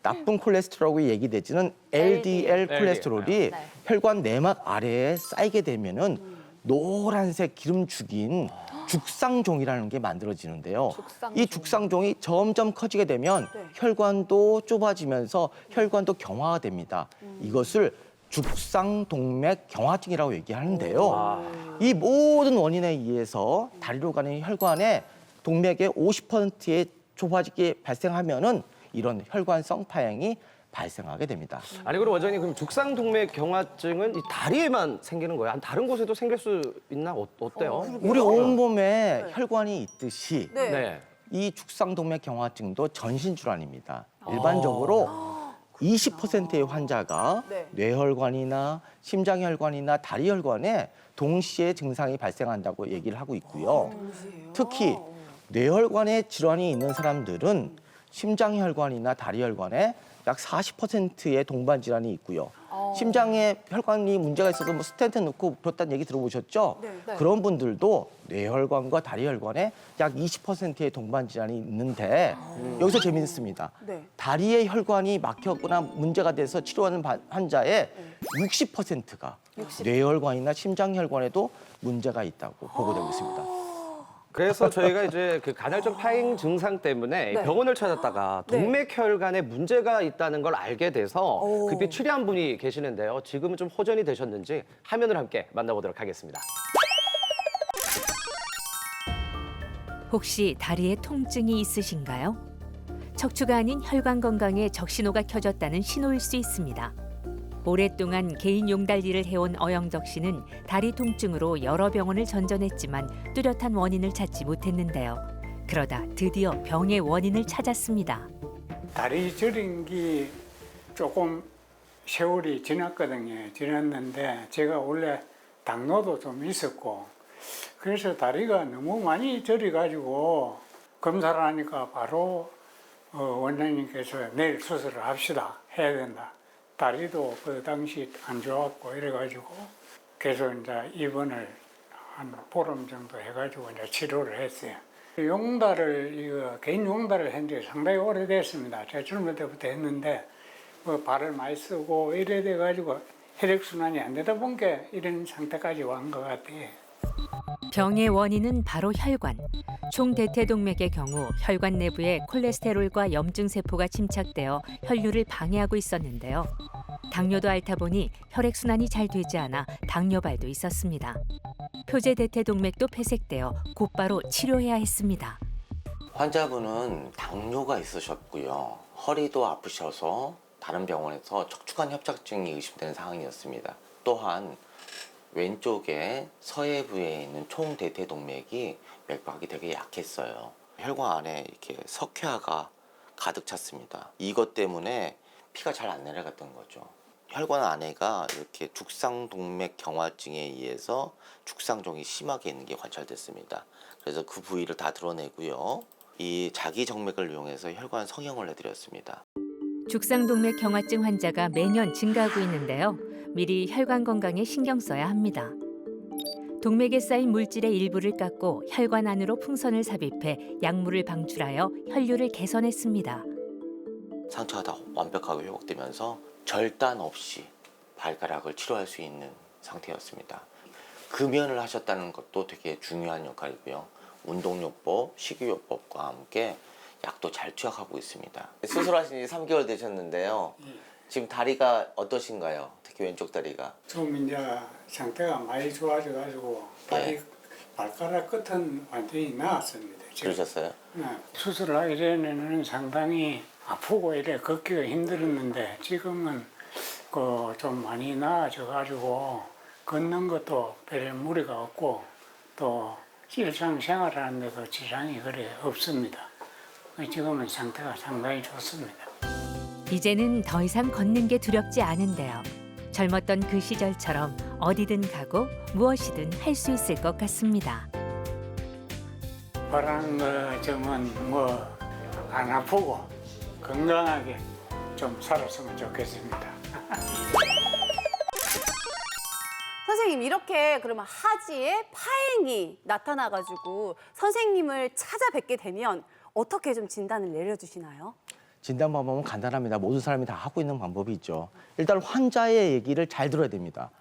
나쁜 콜레스테롤이 얘기되지는 LDL 콜레스테롤이 혈관 내막 아래에 쌓이게 되면은 노란색 기름죽인 죽상종이라는 게 만들어지는데요. 이 죽상종이 점점 커지게 되면 혈관도 좁아지면서 혈관도 경화가 됩니다. 이것을 죽상동맥 경화증이라고 얘기하는데요. 이 모든 원인에 의해서 다리로 가는 혈관의 동맥의 50%의 좁아지게 발생하면은 이런 혈관성 파행이 발생하게 됩니다. 아니 그럼 원장님 그럼 죽상동맥 경화증은 이 다리에만 생기는 거예요? 다른 곳에도 생길 수 있나? 어때요? 우리 온몸에 혈관이 있듯이 네. 이 죽상동맥 경화증도 전신 질환입니다. 일반적으로 20%의 환자가 뇌혈관이나 심장혈관이나 다리혈관에 동시에 증상이 발생한다고 얘기를 하고 있고요. 특히 뇌혈관에 질환이 있는 사람들은 심장혈관이나 다리혈관에 약 40%의 동반 질환이 있고요. 심장에 혈관이 문제가 있어서 뭐 스텐트 넣고 그렇다는 얘기 들어보셨죠? 그런 분들도 뇌혈관과 다리혈관에 약 20%의 동반 질환이 있는데 여기서 재미있습니다. 다리의 혈관이 막혔거나 문제가 돼서 치료하는 환자의 60%가 뇌혈관이나 심장혈관에도 문제가 있다고 보고되고 있습니다. 그래서 저희가 이제 그 간헐적 파행 증상 때문에 병원을 찾았다가 동맥혈관에 문제가 있다는 걸 알게 돼서 급히 치료한 분이 계시는데요. 지금은 좀 호전이 되셨는지 화면을 함께 만나보도록 하겠습니다. 혹시 다리에 통증이 있으신가요? 척추가 아닌 혈관 건강에 적신호가 켜졌다는 신호일 수 있습니다. 오랫동안 개인 용달리를 해온 어영덕 씨는 다리 통증으로 여러 병원을 전전했지만 뚜렷한 원인을 찾지 못했는데요. 그러다 드디어 병의 원인을 찾았습니다. 다리 저린 게 조금 세월이 지났거든요. 지났는데 제가 원래 당뇨도 좀 있었고 그래서 다리가 너무 많이 저려가지고 검사를 하니까 바로 원장님께서 내일 수술을 합시다. 해야 된다. 다리도 그 당시 안 좋았고 이래가지고 계속 이제 입원을 한 보름 정도 해가지고 이제 치료를 했어요. 개인 용달을 한 지 상당히 오래됐습니다. 제가 젊을 때부터 했는데 뭐 발을 많이 쓰고 이래 돼가지고 혈액순환이 안 되다 보니까 이런 상태까지 온 것 같아요. 병의 원인은 바로 혈관. 총대퇴동맥의 경우 혈관 내부에 콜레스테롤과 염증 세포가 침착되어 혈류를 방해하고 있었는데요. 당뇨도 앓다 보니 혈액순환이 잘 되지 않아 당뇨발도 있었습니다. 표제대퇴동맥도 폐색되어 곧바로 치료해야 했습니다. 환자분은 당뇨가 있으셨고요. 허리도 아프셔서 다른 병원에서 척추관 협착증이 의심되는 상황이었습니다. 또한 왼쪽에 서해부에 있는 총대퇴동맥이 맥박이 되게 약했어요. 혈관 안에 이렇게 석회화가 가득 찼습니다. 이것 때문에 피가 잘 안 내려갔던 거죠. 혈관 안에가 이렇게 죽상동맥 경화증에 의해서 죽상종이 심하게 있는 게 관찰됐습니다. 그래서 그 부위를 다 드러내고요. 이 자기정맥을 이용해서 혈관 성형을 해드렸습니다. 죽상동맥 경화증 환자가 매년 증가하고 있는데요. 미리 혈관 건강에 신경 써야 합니다. 동맥에 쌓인 물질의 일부를 깎고 혈관 안으로 풍선을 삽입해 약물을 방출하여 혈류를 개선했습니다. 상처가 다 완벽하게 회복되면서 절단 없이 발가락을 치료할 수 있는 상태였습니다. 금연을 하셨다는 것도 되게 중요한 역할이고요. 운동요법, 식이요법과 함께 약도 잘 투약하고 있습니다. 수술하신 지 3개월 되셨는데요. 지금 다리가 어떠신가요? 특히 왼쪽 다리가. 좀 이제 상태가 많이 좋아져가지고 다리 발가락 끝은 완전히 나았습니다. 지금. 그러셨어요? 네. 수술을 하기 전에는 상당히 아프고 이래 걷기가 힘들었는데 지금은 그 좀 많이 나아져가지고 걷는 것도 별 무리가 없고 또 일상생활하는데도 지장이 그래 없습니다. 지금은 상태가 상당히 좋습니다. 이제는 더 이상 걷는 게 두렵지 않은데요. 젊었던 그 시절처럼 어디든 가고 무엇이든 할 수 있을 것 같습니다. 바라는 거 점은 뭐 안 아프고 건강하게 좀 살았으면 좋겠습니다. 선생님 이렇게 그러면 하지에 파행이 나타나가지고 선생님을 찾아뵙게 되면 어떻게 좀 진단을 내려주시나요? 진단 방법은 간단합니다. 모든 사람이 다 하고 있는 방법이 있죠. 일단 환자의 얘기를 잘 들어야 됩니다.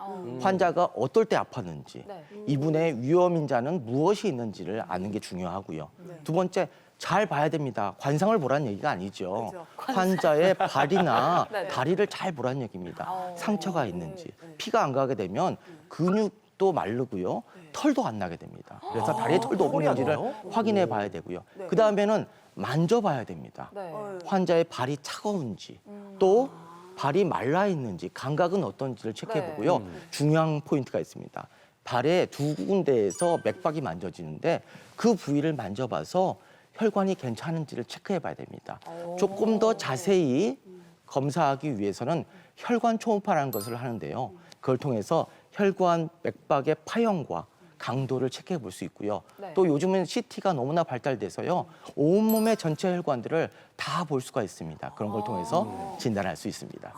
환자가 어떨 때 아팠는지, 네. 이분의 위험인자는 무엇이 있는지를 아는 게 중요하고요. 두 번째, 잘 봐야 됩니다. 관상을 보라는 얘기가 아니죠. 그렇죠. 환자의 발이나 네네. 다리를 잘 보라는 얘기입니다. 상처가 있는지. 피가 안 가게 되면 근육도 마르고요. 털도 안 나게 됩니다. 그래서 다리에 털도 없는지를 확인해 봐야 되고요. 네. 그 다음에는 만져봐야 됩니다. 네. 환자의 발이 차가운지 또 발이 말라 있는지 감각은 어떤지를 체크해 보고요. 중요한 포인트가 있습니다. 발의 두 군데에서 맥박이 만져지는데 그 부위를 만져봐서 혈관이 괜찮은지를 체크해 봐야 됩니다. 조금 더 자세히 검사하기 위해서는 혈관 초음파라는 것을 하는데요. 그걸 통해서 혈관 맥박의 파형과 강도를 체크해 볼 수 있고요. 또 요즘은 CT가 너무나 발달돼서요. 온몸의 전체 혈관들을 다 볼 수가 있습니다. 그런 걸 통해서 진단할 수 있습니다.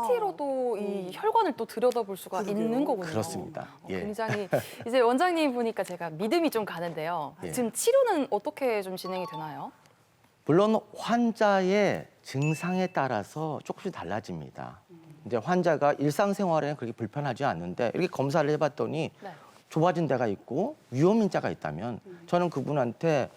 CT로도 이 혈관을 또 들여다볼 수가 있는 거군요. 그렇습니다. 예. 굉장히 이제 원장님 보니까 제가 믿음이 좀 가는데요. 예. 지금 치료는 어떻게 좀 진행이 되나요? 물론 환자의 증상에 따라서 조금씩 달라집니다. 이제 환자가 일상생활에는 그렇게 불편하지 않는데 이렇게 검사를 해봤더니 네. 좁아진 데가 있고 위험인자가 있다면 저는 그분한테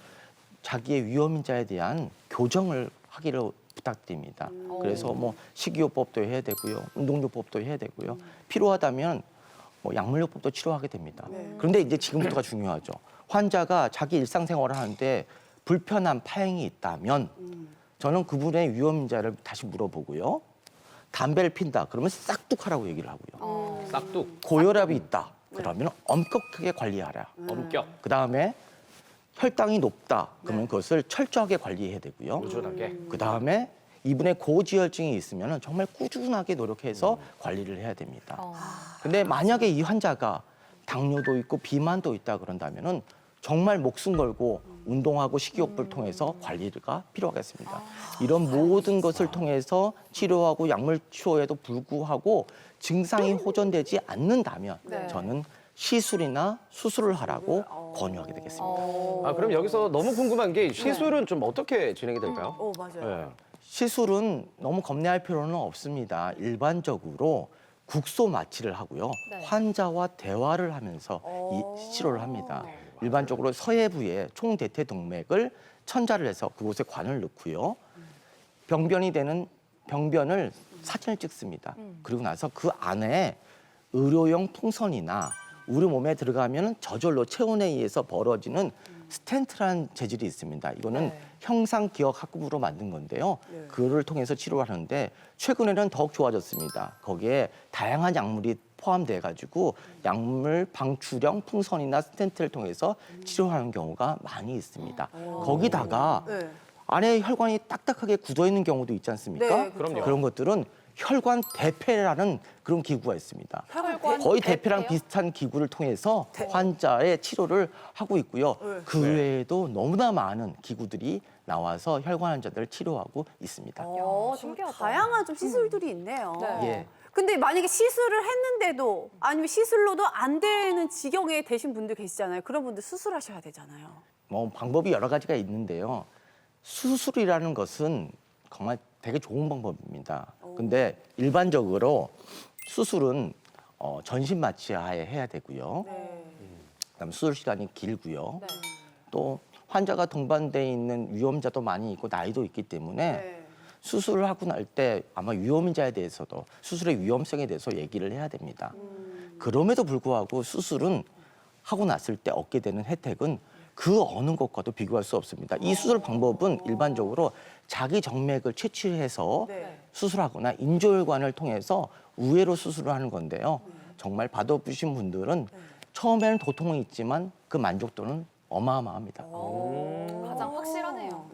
자기의 위험인자에 대한 교정을 하기를 부탁드립니다. 그래서 뭐 식이요법도 해야 되고요, 운동요법도 해야 되고요. 필요하다면 뭐 약물요법도 치료하게 됩니다. 그런데 이제 지금부터가 중요하죠. 환자가 자기 일상생활을 하는데 불편한 파행이 있다면 저는 그분의 위험인자를 다시 물어보고요. 담배를 핀다 그러면 싹둑하라고 얘기를 하고요. 싹둑. 고혈압이 있다 그러면 엄격하게 관리하라. 엄격. 그다음에 혈당이 높다 그러면 그것을 철저하게 관리해야 되고요. 꾸준하게. 그다음에 이분의 고지혈증이 있으면 정말 꾸준하게 노력해서 관리를 해야 됩니다. 근데 만약에 이 환자가 당뇨도 있고 비만도 있다 그런다면은 정말 목숨 걸고 운동하고 식이요법을 통해서 관리가 필요하겠습니다. 이런 모든 것을 통해서 치료하고 약물 치료에도 불구하고 증상이 호전되지 않는다면 저는 시술이나 수술을 하라고 권유하게 되겠습니다. 아, 그럼 여기서 너무 궁금한 게 시술은 좀 어떻게 진행이 될까요? 맞아요. 네. 시술은 너무 겁내할 필요는 없습니다. 일반적으로 국소 마취를 하고요. 네. 환자와 대화를 하면서 이 치료를 합니다. 일반적으로 서해부에 총대퇴 동맥을 천자를 해서 그곳에 관을 넣고요. 병변이 되는 병변을 사진을 찍습니다. 그리고 나서 그 안에 의료용 풍선이나 우리 몸에 들어가면 저절로 체온에 의해서 벌어지는 스텐트라는 재질이 있습니다. 이거는 네. 형상기억학급으로 만든 건데요. 그거를 통해서 치료를 하는데 최근에는 더욱 좋아졌습니다. 거기에 다양한 약물이 포함돼 가지고 약물 방출형 풍선이나 스텐트를 통해서 치료하는 경우가 많이 있습니다. 거기다가 네. 안에 혈관이 딱딱하게 굳어 있는 경우도 있지 않습니까? 네, 그럼요. 그런 것들은 혈관 대폐라는 그런 기구가 있습니다. 거의 대폐랑 비슷한 기구를 통해서 환자의 치료를 하고 있고요. 그 외에도 너무나 많은 기구들이 나와서 혈관 환자들을 치료하고 있습니다. 좀 신기하다. 다양한 좀 시술들이 있네요. 네. 예. 근데 만약에 시술을 했는데도 아니면 시술로도 안 되는 지경에 되신 분들 계시잖아요. 그런 분들 수술하셔야 되잖아요. 뭐 방법이 여러 가지가 있는데요. 수술이라는 것은 정말 되게 좋은 방법입니다. 근데 일반적으로 수술은 전신 마취하에 해야 되고요. 그다음 수술 시간이 길고요. 또 환자가 동반돼 있는 위험자도 많이 있고 나이도 있기 때문에 수술을 하고 날 때 아마 위험자에 대해서도 수술의 위험성에 대해서 얘기를 해야 됩니다. 그럼에도 불구하고 수술은 하고 났을 때 얻게 되는 혜택은 그 어느 것과도 비교할 수 없습니다. 이 수술 방법은 일반적으로 자기 정맥을 채취해서 수술하거나 인조혈관을 통해서 우회로 수술을 하는 건데요. 정말 받아보신 분들은 처음에는 고통은 있지만 그 만족도는 어마어마합니다. 가장 확실하네요.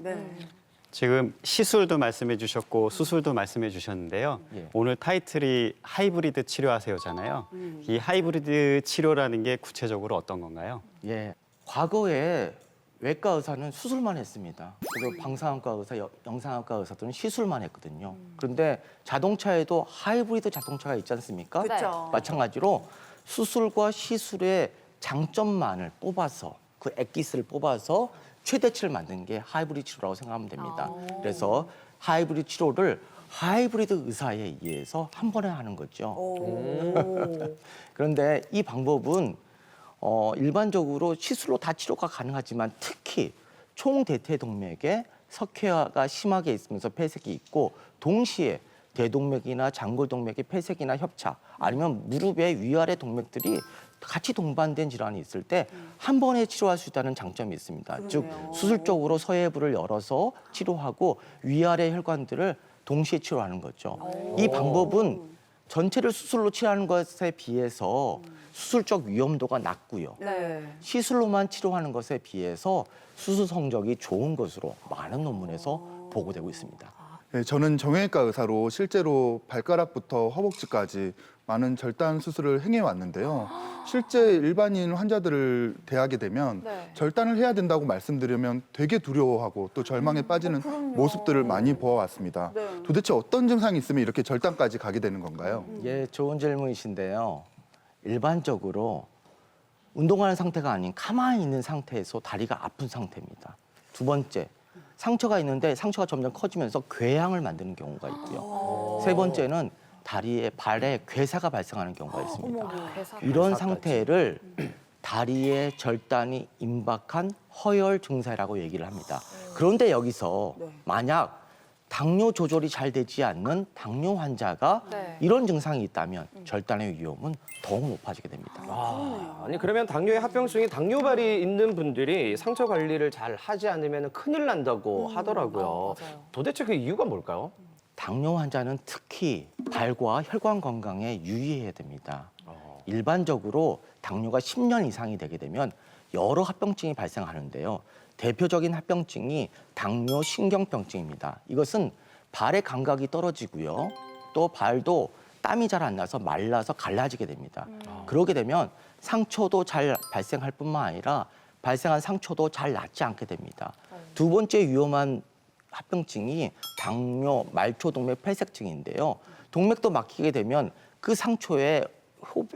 지금 시술도 말씀해 주셨고 수술도 말씀해 주셨는데요. 예. 오늘 타이틀이 하이브리드 치료하세요잖아요. 이 하이브리드 치료라는 게 구체적으로 어떤 건가요? 예, 과거에 외과 의사는 수술만 했습니다. 그리고 방사선과 의사, 영상학과 의사들은 시술만 했거든요. 그런데 자동차에도 하이브리드 자동차가 있지 않습니까? 그렇죠. 마찬가지로 수술과 시술의 장점만을 뽑아서 그 엑기스를 뽑아서 최대치를 만든 게 하이브리드 치료라고 생각하면 됩니다. 그래서 하이브리드 치료를 하이브리드 의사에 의해서 한 번에 하는 거죠. 그런데 이 방법은 일반적으로 시술로 다 치료가 가능하지만 특히 총대퇴 동맥에 석회화가 심하게 있으면서 폐색이 있고 동시에 대동맥이나 장골동맥의 폐색이나 협착 아니면 무릎의 위아래 동맥들이 같이 동반된 질환이 있을 때 한 번에 치료할 수 있다는 장점이 있습니다. 즉 수술적으로 서해부를 열어서 치료하고 위아래 혈관들을 동시에 치료하는 거죠. 이 방법은 전체를 수술로 치료하는 것에 비해서 수술적 위험도가 낮고요. 시술로만 치료하는 것에 비해서 수술 성적이 좋은 것으로 많은 논문에서 보고되고 있습니다. 네, 저는 정형외과 의사로 실제로 발가락부터 허벅지까지 많은 절단 수술을 행해왔는데요. 실제 일반인 환자들을 대하게 되면 절단을 해야 된다고 말씀드리면 되게 두려워하고 또 절망에 빠지는 모습들을 많이 보아왔습니다. 도대체 어떤 증상이 있으면 이렇게 절단까지 가게 되는 건가요? 예, 좋은 질문이신데요. 일반적으로 운동하는 상태가 아닌 가만히 있는 상태에서 다리가 아픈 상태입니다. 두 번째, 상처가 있는데 상처가 점점 커지면서 궤양을 만드는 경우가 있고요. 세 번째는 다리에 발에 괴사가 발생하는 경우가 있습니다. 이런 상태를 다리에 절단이 임박한 허혈 증세라고 얘기를 합니다. 그런데 여기서 만약 당뇨 조절이 잘 되지 않는 당뇨 환자가 이런 증상이 있다면 절단의 위험은 더욱 높아지게 됩니다. 아니 그러면 당뇨의 합병증이 당뇨발이 있는 분들이 상처 관리를 잘 하지 않으면 큰일 난다고 하더라고요. 도대체 그 이유가 뭘까요? 당뇨 환자는 특히 발과 혈관 건강에 유의해야 됩니다. 일반적으로 당뇨가 10년 이상이 되게 되면 여러 합병증이 발생하는데요. 대표적인 합병증이 당뇨 신경병증입니다. 이것은 발의 감각이 떨어지고요. 또 발도 땀이 잘 안 나서 말라서 갈라지게 됩니다. 그러게 되면 상처도 잘 발생할 뿐만 아니라 발생한 상처도 잘 낫지 않게 됩니다. 두 번째 위험한 합병증이 당뇨 말초동맥 폐색증인데요. 동맥도 막히게 되면 그 상처의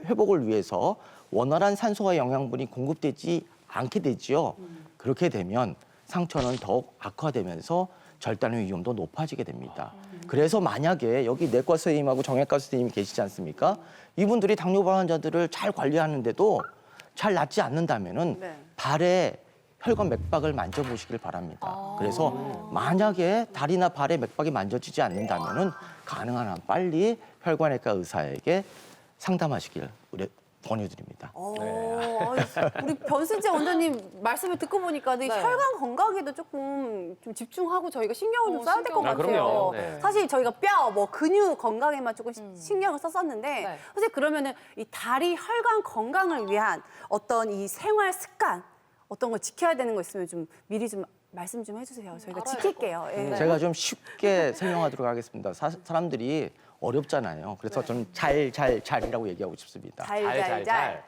회복을 위해서 원활한 산소와 영양분이 공급되지 않게 되지요. 그렇게 되면 상처는 더욱 악화되면서 절단의 위험도 높아지게 됩니다. 그래서 만약에 여기 내과 선생님하고 정형외과 선생님이 계시지 않습니까? 이분들이 당뇨발 환자들을 잘 관리하는데도 잘 낫지 않는다면은 네. 발에 혈관 맥박을 만져보시길 바랍니다. 그래서 만약에 다리나 발의 맥박이 만져지지 않는다면은 가능한 한 빨리 혈관외과 의사에게 상담하시길 권유드립니다. 우리 변순재 원장님 말씀을 듣고 보니까 혈관 건강에도 조금 좀 집중하고 저희가 신경을 좀 써야 될 것 같아요. 그럼요. 네. 사실 저희가 뼈, 뭐 근육 건강에만 조금 신경을 썼었는데 선생님 그러면은 이 다리 혈관 건강을 위한 어떤 이 생활 습관 어떤 걸 지켜야 되는 거 있으면 좀 미리 좀 말씀 좀 해주세요. 저희가 지킬게요. 예. 제가 좀 쉽게 설명하도록 하겠습니다. 사람들이 어렵잖아요. 그래서 저는 잘이라고 얘기하고 싶습니다.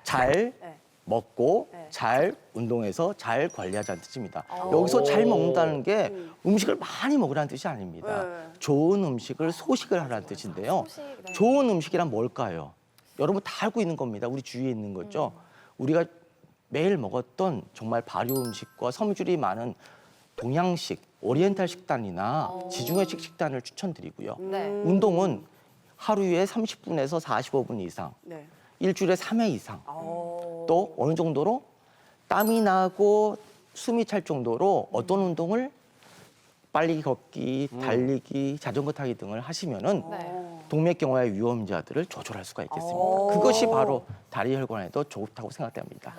잘 네. 먹고 잘 운동해서 잘 관리하자는 뜻입니다. 여기서 잘 먹는다는 게 음식을 많이 먹으라는 뜻이 아닙니다. 좋은 음식을 소식을 하라는 뜻인데요. 좋은 음식이란 뭘까요? 여러분 다 알고 있는 겁니다. 우리 주위에 있는 거죠. 우리가 매일 먹었던 정말 발효 음식과 섬유질이 많은 동양식, 오리엔탈 식단이나 지중해식 식단을 추천드리고요. 운동은 하루에 30분에서 45분 이상, 일주일에 3회 이상, 또 어느 정도로 땀이 나고 숨이 찰 정도로 어떤 운동을 빨리 걷기, 달리기, 자전거 타기 등을 하시면은 동맥경화의 위험자들을 조절할 수가 있겠습니다. 그것이 바로 다리 혈관에도 좋다고 생각됩니다.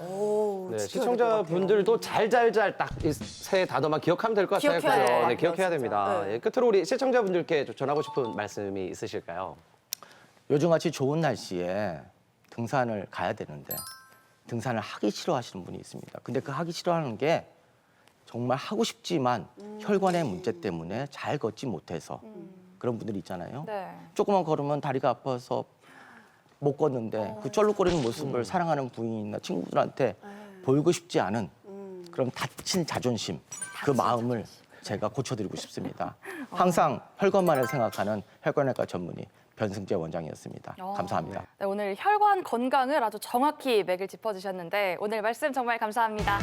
네, 시청자분들도 잘 딱 이 세 단어만 기억하면 될 것 같아요. 기억해야 돼요. 네, 기억해야 진짜. 됩니다. 네. 예, 끝으로 우리 시청자분들께 전하고 싶은 말씀이 있으실까요? 요즘같이 좋은 날씨에 등산을 가야 되는데 등산을 하기 싫어하시는 분이 있습니다. 근데 그 하기 싫어하는 게 정말 하고 싶지만 혈관의 문제 때문에 잘 걷지 못해서 그런 분들이 있잖아요. 조금만 걸으면 다리가 아파서 못 걷는데 그 쩔룩거리는 모습을 사랑하는 부인이나 친구들한테 보이고 싶지 않은 그런 다친 자존심, 그 마음을 제가 고쳐드리고 싶습니다. 항상 혈관만을 생각하는 혈관외과 전문의 변승재 원장이었습니다. 감사합니다. 네, 오늘 혈관 건강을 아주 정확히 맥을 짚어주셨는데 오늘 말씀 정말 감사합니다.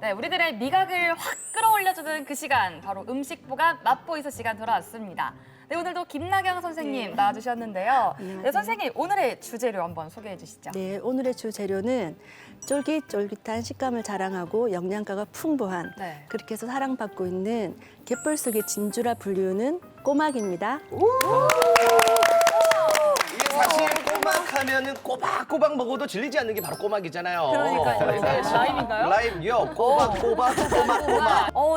네, 우리들의 미각을 확 끌어올려주는 그 시간, 바로 음식보감 맛보이스 시간 돌아왔습니다. 네, 오늘도 김나경 선생님 나와주셨는데요. 네, 선생님, 오늘의 주재료 한번 소개해 주시죠. 네, 오늘의 주재료는 쫄깃쫄깃한 식감을 자랑하고 영양가가 풍부한 그렇게 해서 사랑받고 있는 갯벌 속의 진주라 불리우는 꼬막입니다. 이게 사실 꼬막하면은 꼬박꼬박 먹어도 질리지 않는 게 바로 꼬막이잖아요. 그러니까요. 라임인가요? 라임요. 꼬박.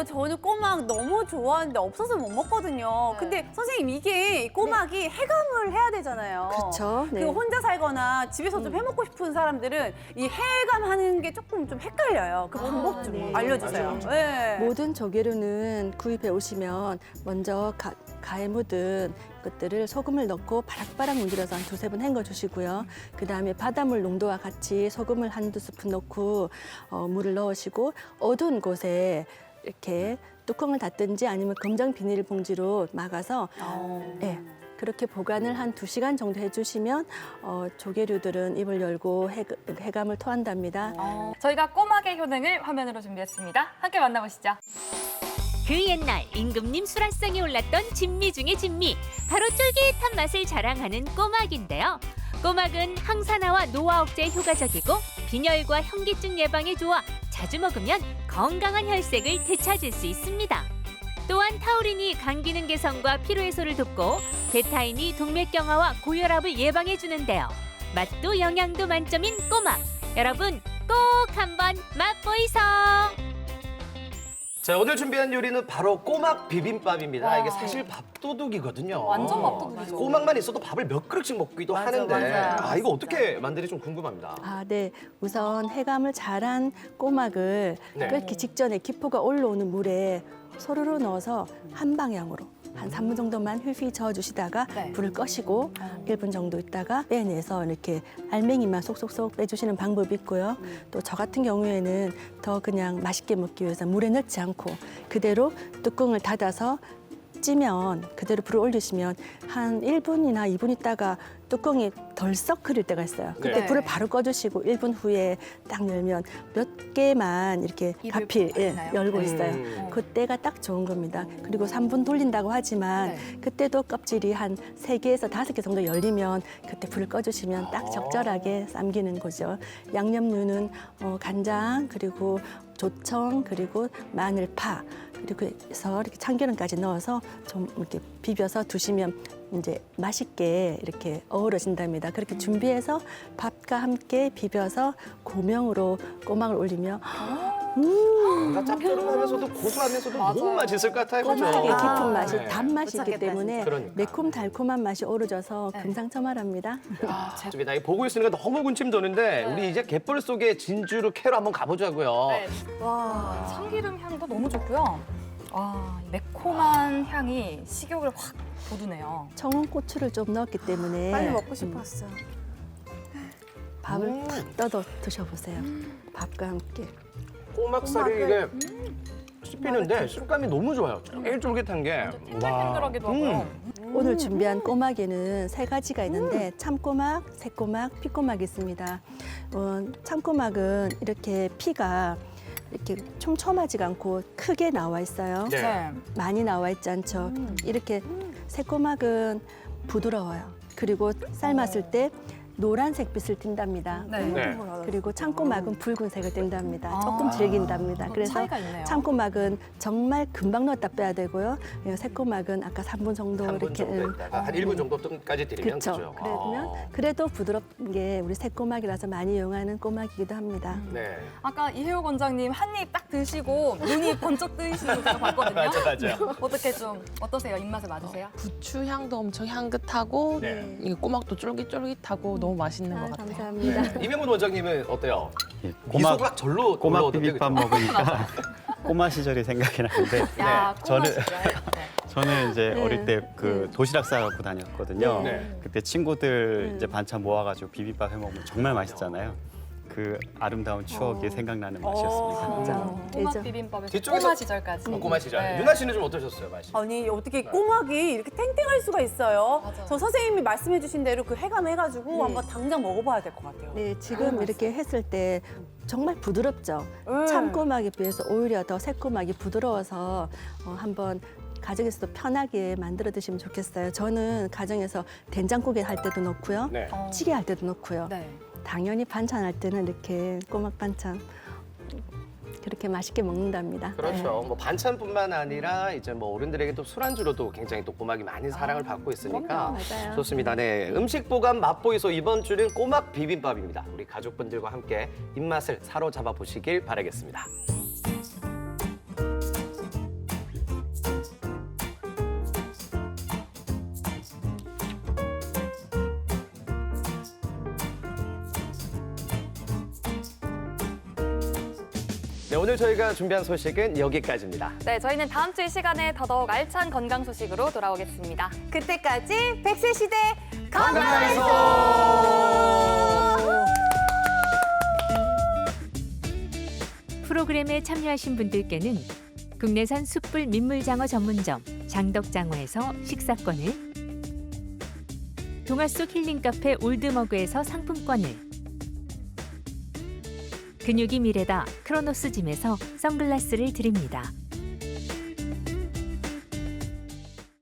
저는 꼬막 너무 좋아하는데 없어서 못 먹거든요. 근데 선생님 이게 꼬막이 해감을 해야 되잖아요. 그렇죠. 네. 그 혼자 살거나 집에서 좀 해먹고 싶은 사람들은 이 해감하는 게 조금 좀 헷갈려요. 그 방법 좀 알려주세요. 네. 모든 조개류는 구입해 오시면 먼저 가에 묻은 것들을 소금을 넣고 바락바락 문질러서 한 2-3번 헹궈 주시고요. 그다음에 바닷물 농도와 같이 소금을 1-2스푼 넣고 물을 넣으시고 어두운 곳에 이렇게 뚜껑을 닫든지 아니면 검정 비닐봉지로 막아서 그렇게 보관을 한 2시간 정도 해주시면 조개류들은 입을 열고 해감을 토한답니다. 저희가 꼬막의 효능을 화면으로 준비했습니다. 함께 만나보시죠. 그 옛날 임금님 수라상에 올랐던 진미 중의 진미, 바로 쫄깃한 맛을 자랑하는 꼬막인데요. 꼬막은 항산화와 노화 억제에 효과적이고 빈혈과 현기증 예방에 좋아 자주 먹으면 건강한 혈색을 되찾을 수 있습니다. 또한 타우린이 간 기능 개선과 피로 해소를 돕고 베타인이 동맥경화와 고혈압을 예방해 주는데요. 맛도 영양도 만점인 꼬막, 여러분 꼭 한번 맛보이소. 자, 오늘 준비한 요리는 바로 꼬막 비빔밥입니다. 이게 사실 밥도둑이거든요. 완전 밥도둑이죠. 꼬막만 있어도 밥을 몇 그릇씩 먹기도 하는데 맞아요. 이거 어떻게 만드는지 좀 궁금합니다. 네. 우선 해감을 잘한 꼬막을 끓기 직전에 기포가 올라오는 물에 소르르 넣어서 한 방향으로 한 3분 정도만 휘휘 저어주시다가 불을 꺼시고 1분 정도 있다가 빼내서 이렇게 알맹이만 속속속 빼주시는 방법이 있고요. 또 저 같은 경우에는 더 그냥 맛있게 먹기 위해서 물에 넣지 않고 그대로 뚜껑을 닫아서 찌면 그대로 불을 올리시면 한 1분이나 2분 있다가 뚜껑이 덜썩 흐릴 때가 있어요. 그때 네. 불을 바로 꺼주시고 1분 후에 딱 열면 몇 개만 이렇게 입을 가필 벌리나요? 열고 네. 있어요. 그때가 딱 좋은 겁니다. 그리고 3분 돌린다고 하지만 네. 그때도 껍질이 한 3개에서 5개 정도 열리면 그때 불을 꺼주시면 딱 적절하게 삶기는 거죠. 양념류는 간장 그리고 조청 그리고 마늘, 파 그리고 해서 이렇게 참기름까지 넣어서 좀 이렇게 비벼서 두시면 이제 맛있게 이렇게 어우러진답니다. 그렇게 준비해서 밥과 함께 비벼서 고명으로 꼬막을 올리며 뭔가 짭조름하면서도 고소하면서도 너무 맛있을 것 같아요. 그죠? 꼬막의 깊은 맛이 네. 단맛이 있기 때문에 그러니까. 매콤 달콤한 맛이 어우러져서 금상첨화랍니다. 좋습니다. 이 보고 있으니까 너무 군침 도는데 우리 이제 갯벌 속의 진주로 캐러 한번 가보자고요. 네. 와, 참기름 향도 너무 좋고요. 와, 이 매콤한 향이 식욕을 확 돋우네요. 청원고추를 좀 넣었기 때문에 빨리 먹고 싶었어. 밥을 탁 떠서 드셔보세요. 밥과 함께. 꼬막살이 이게 씹히는데 식감이 너무 좋아요. 쫄깃쫄깃한 게. 탱글탱글하기도 하고요. 오늘 준비한 꼬막에는 3가지가 있는데 참꼬막, 새꼬막, 피꼬막이 있습니다. 참꼬막은 이렇게 피가 이렇게 촘촘하지가 않고 크게 나와 있어요. 네. 많이 나와 있지 않죠. 이렇게 새꼬막은 부드러워요. 그리고 삶았을 때 노란색 빛을 띈답니다. 네. 그리고 참꼬막은 붉은색을 띈답니다. 조금 질긴답니다. 그래서 차이가 있네요. 참꼬막은 정말 금방 넣었다 빼야 되고요. 새꼬막은 아까 3분 정도 3분 이렇게 정도 있다가 한 1분 정도까지 드리면 그렇죠. 그죠? 그러면 그래도 부드러운 게 우리 새꼬막이라서 많이 이용하는 꼬막이기도 합니다. 네. 아까 이혜호 원장님 한 입 딱 드시고 눈이 번쩍 뜨이시는 거 제가 봤거든요. 맞아요. 어떻게 좀 어떠세요? 입맛에 맞으세요? 부추 향도 엄청 향긋하고 네. 이 꼬막도 쫄깃쫄깃하고 너무 맛있는 것 같아요. 감사합니다. 이명훈 원장님은 어때요? 예, 미소가 절로 꼬막 올라오던데, 비빔밥 그죠? 먹으니까 꼬마 시절이 생각이 나는데 야, 네, 저는 꼬마 시절. 네. 저는 이제 네. 어릴 때 그 도시락 싸갖고 다녔거든요. 네. 그때 친구들 이제 반찬 모아가지고 비빔밥 해 먹으면 정말 맛있잖아요. 그 아름다운 추억이 생각나는 맛이었습니다. 진짜. 꼬막 예전. 비빔밥에서 뒤쪽에서 꼬마 시절까지. 꼬마 시절. 네. 유나 씨는 좀 어떠셨어요, 맛이? 아니 어떻게 꼬막이 이렇게 탱탱할 수가 있어요? 맞아요. 저 선생님이 말씀해주신 대로 그 해감해가지고 한번 당장 먹어봐야 될 것 같아요. 네, 지금 이렇게 했을 때 정말 부드럽죠. 참꼬막에 비해서 오히려 더 새꼬막이 부드러워서 한번 가정에서도 편하게 만들어 드시면 좋겠어요. 저는 가정에서 된장국에 할 때도 넣고요. 네. 찌개 할 때도 넣고요. 네. 당연히 반찬 할 때는 이렇게 꼬막 반찬 그렇게 맛있게 먹는답니다. 그렇죠. 뭐 반찬뿐만 아니라 이제 뭐 어른들에게 또 술안주로도 굉장히 또 꼬막이 많은 사랑을 받고 있으니까 맞아요. 좋습니다. 네, 음식 보감 맛보이소 이번 주는 꼬막 비빔밥입니다. 우리 가족분들과 함께 입맛을 사로잡아 보시길 바라겠습니다. 네, 오늘 저희가 준비한 소식은 여기까지입니다. 네, 저희는 다음 주 이 시간에 더더욱 알찬 건강 소식으로 돌아오겠습니다. 그때까지 100세 시대 건강하이소! 프로그램에 참여하신 분들께는 국내산 숯불 민물장어 전문점 장덕장어에서 식사권을, 동화 속 힐링 카페 올드머그에서 상품권을, 근육이 미래다 크로노스 짐에서 선글라스를 드립니다.